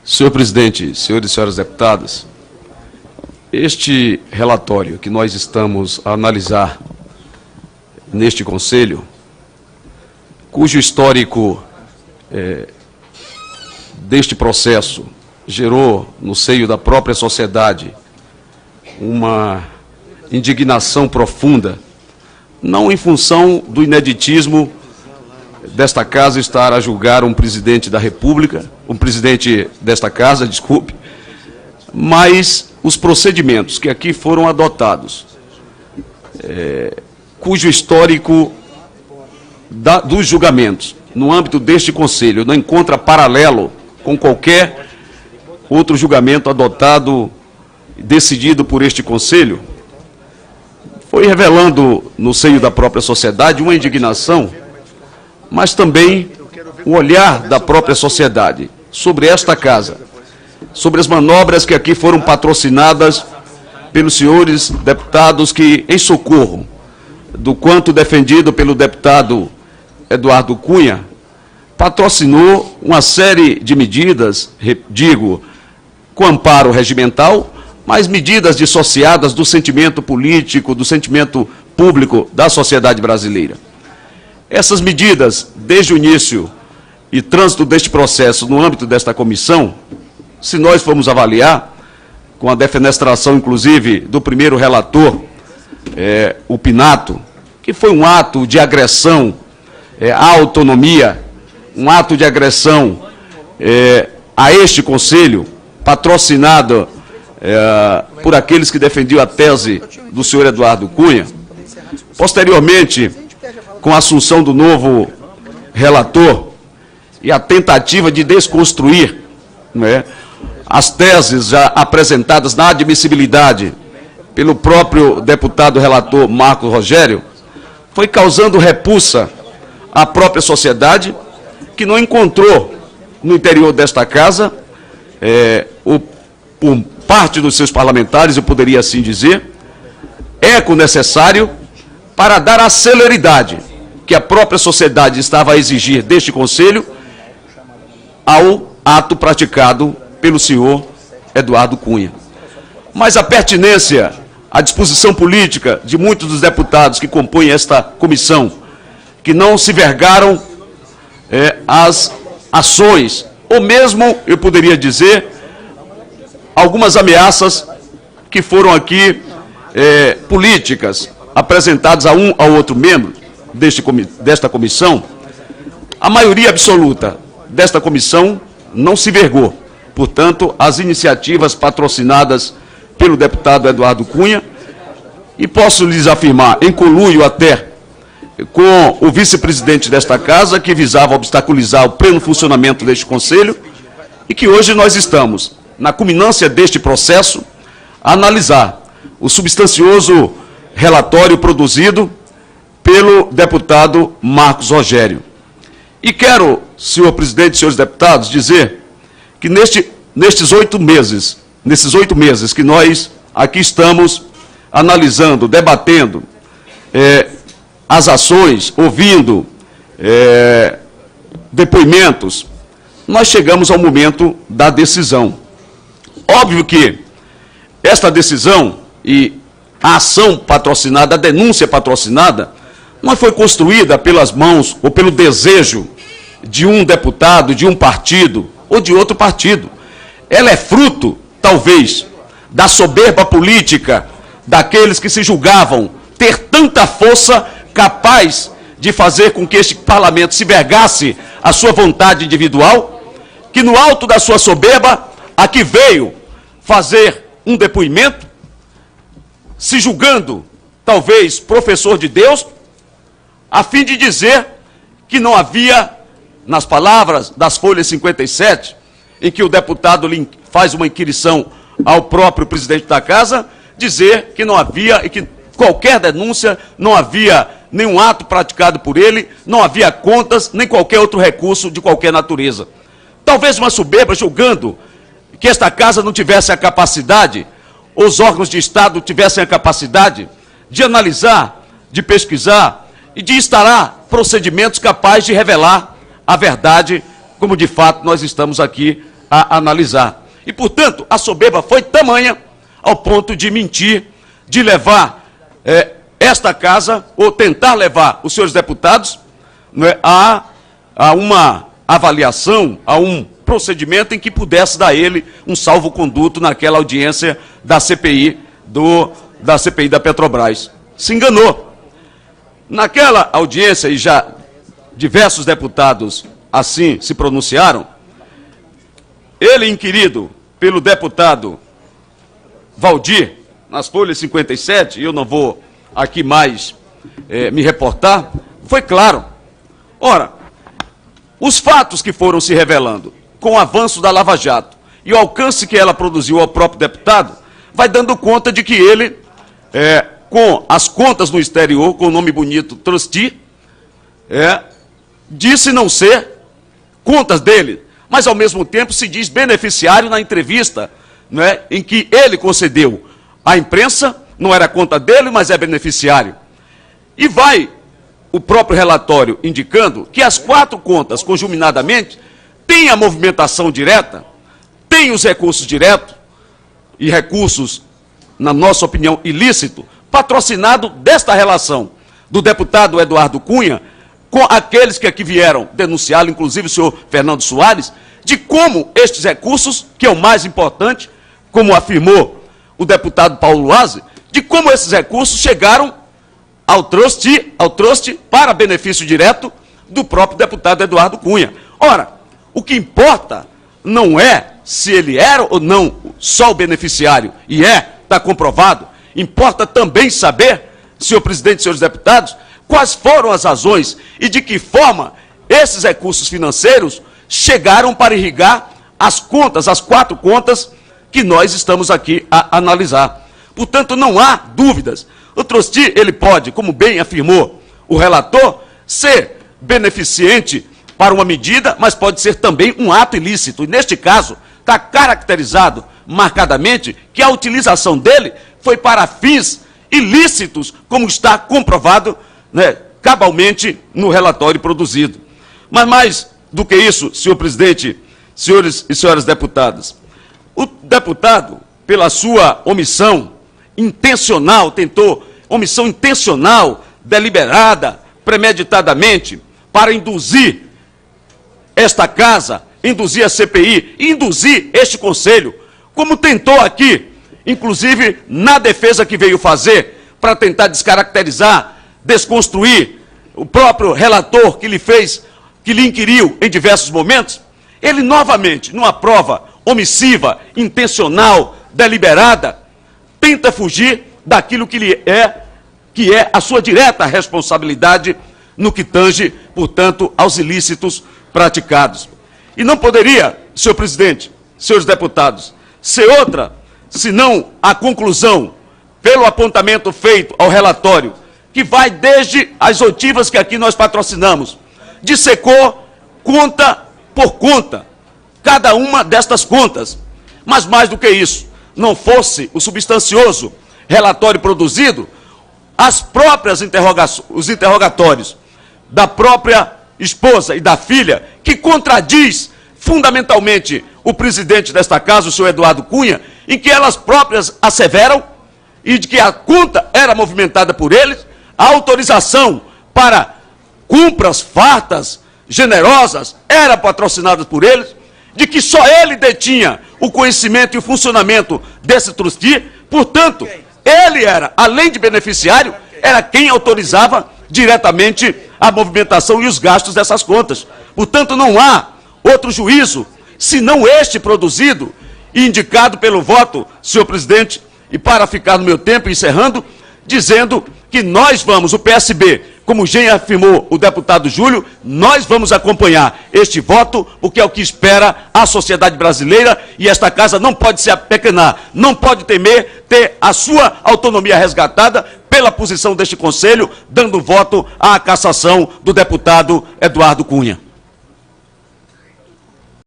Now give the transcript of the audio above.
Senhor presidente, senhores e senhoras deputadas, este relatório que nós estamos a analisar neste Conselho, cujo histórico deste processo gerou no seio da própria sociedade uma indignação profunda, não em função do ineditismo desta casa estar a julgar um presidente da República, um presidente desta casa, desculpe, mas os procedimentos que aqui foram adotados, cujo histórico dos julgamentos no âmbito deste Conselho não encontra paralelo com qualquer outro julgamento adotado e decidido por este Conselho, foi revelando no seio da própria sociedade uma indignação, mas também o olhar da própria sociedade sobre esta casa, sobre as manobras que aqui foram patrocinadas pelos senhores deputados que, em socorro do quanto defendido pelo deputado Eduardo Cunha, patrocinou uma série de medidas, digo, com amparo regimental, mas medidas dissociadas do sentimento político, do sentimento público da sociedade brasileira. Essas medidas, desde o início e trânsito deste processo no âmbito desta comissão, se nós formos avaliar, com a defenestração, inclusive, do primeiro relator, o Pinato, que foi um ato de agressão à autonomia, um ato de agressão a este Conselho, patrocinado por aqueles que defendiam a tese do senhor Eduardo Cunha. Posteriormente, com a assunção do novo relator e a tentativa de desconstruir as teses já apresentadas na admissibilidade pelo próprio deputado relator Marcos Rogério, foi causando repulsa à própria sociedade, que não encontrou no interior desta casa, por parte dos seus parlamentares, eu poderia assim dizer, eco necessário para dar a celeridade que a própria sociedade estava a exigir deste Conselho ao ato praticado pelo senhor Eduardo Cunha. Mas a pertinência, a disposição política de muitos dos deputados que compõem esta comissão, que não se vergaram as ações, ou mesmo, eu poderia dizer, algumas ameaças que foram aqui políticas, apresentadas a um ao outro membro desta comissão, a maioria absoluta desta comissão não se vergou. Portanto, as iniciativas patrocinadas pelo deputado Eduardo Cunha, e posso lhes afirmar, em conluio até com o vice-presidente desta casa, que visava obstaculizar o pleno funcionamento deste Conselho, e que hoje nós estamos, na culminância deste processo, a analisar o substancioso relatório produzido pelo deputado Marcos Rogério. E quero, senhor presidente e senhores deputados, dizer que nesses 8 meses que nós aqui estamos analisando, debatendo as ações, ouvindo depoimentos, nós chegamos ao momento da decisão. Óbvio que esta decisão e a ação patrocinada, a denúncia patrocinada, não foi construída pelas mãos ou pelo desejo de um deputado, de um partido ou de outro partido. Ela é fruto, talvez, da soberba política daqueles que se julgavam ter tanta força capaz de fazer com que este parlamento se vergasse a sua vontade individual, que no alto da sua soberba, aqui veio fazer um depoimento, se julgando, talvez, professor de Deus, a fim de dizer que não havia, nas palavras das folhas 57, em que o deputado faz uma inquirição ao próprio presidente da casa, dizer que não havia, e que qualquer denúncia, não havia nenhum ato praticado por ele, não havia contas, nem qualquer outro recurso de qualquer natureza. Talvez uma soberba, julgando que esta casa não tivesse a capacidade, ou os órgãos de Estado tivessem a capacidade de analisar, de pesquisar e de instalar procedimentos capazes de revelar a verdade, como de fato nós estamos aqui a analisar. E, portanto, a soberba foi tamanha ao ponto de mentir, de levar esta casa, ou tentar levar os senhores deputados, né, a uma avaliação, a um procedimento em que pudesse dar a ele um salvo-conduto naquela audiência da CPI, da CPI da Petrobras. Se enganou. Naquela audiência, e já diversos deputados assim se pronunciaram, ele, inquirido pelo deputado Valdir, nas folhas 57, eu não vou aqui mais me reportar, foi claro. Ora, os fatos que foram se revelando com o avanço da Lava Jato e o alcance que ela produziu ao próprio deputado, vai dando conta de que ele, com as contas no exterior, com o nome bonito trustee, disse não ser contas dele, mas ao mesmo tempo se diz beneficiário na entrevista, né, em que ele concedeu à imprensa, não era conta dele, mas é beneficiário. E vai o próprio relatório indicando que as 4 contas, conjuminadamente, têm a movimentação direta, têm os recursos diretos e recursos, na nossa opinião, ilícito, patrocinado desta relação do deputado Eduardo Cunha com aqueles que aqui vieram denunciá-lo, inclusive o senhor Fernando Soares, de como estes recursos, que é o mais importante, como afirmou o deputado Paulo Luazzi, de como esses recursos chegaram ao trust para benefício direto do próprio deputado Eduardo Cunha. Ora, o que importa não é se ele era ou não só o beneficiário, e está comprovado, importa também saber, senhor presidente e senhores deputados, quais foram as razões e de que forma esses recursos financeiros chegaram para irrigar as contas, as 4 contas que nós estamos aqui a analisar. Portanto, não há dúvidas. O trustee, ele pode, como bem afirmou o relator, ser beneficente para uma medida, mas pode ser também um ato ilícito. E, neste caso, está caracterizado marcadamente que a utilização dele foi para fins ilícitos, como está comprovado, né, cabalmente no relatório produzido. Mas mais do que isso, senhor presidente, senhores e senhoras deputadas, o deputado, pela sua omissão intencional, omissão intencional, deliberada, premeditadamente, para induzir esta casa, induzir a CPI, induzir este Conselho, como tentou aqui, inclusive na defesa que veio fazer, para tentar descaracterizar, desconstruir o próprio relator que lhe inquiriu em diversos momentos, ele novamente, numa prova omissiva, intencional, deliberada, tenta fugir daquilo que é a sua direta responsabilidade no que tange, portanto, aos ilícitos praticados. E não poderia, senhor presidente, senhores deputados, ser outra, senão a conclusão, pelo apontamento feito ao relatório, que vai desde as oitivas que aqui nós patrocinamos, dissecou conta por conta, cada uma destas contas. Mas mais do que isso, não fosse o substancioso relatório produzido, os interrogatórios da própria esposa e da filha, que contradiz fundamentalmente o presidente desta casa, o senhor Eduardo Cunha, em que elas próprias asseveram e de que a conta era movimentada por eles, a autorização para compras fartas, generosas, era patrocinada por eles, de que só ele detinha o conhecimento e o funcionamento desse trustee, portanto, ele era, além de beneficiário, era quem autorizava diretamente a movimentação e os gastos dessas contas. Portanto, não há outro juízo, senão este produzido e indicado pelo voto, senhor presidente, e para ficar no meu tempo, encerrando, dizendo que nós vamos, o PSB, como já afirmou o deputado Júlio, nós vamos acompanhar este voto, porque é o que espera a sociedade brasileira, e esta casa não pode se apequenar, não pode temer ter a sua autonomia resgatada pela posição deste Conselho, dando voto à cassação do deputado Eduardo Cunha.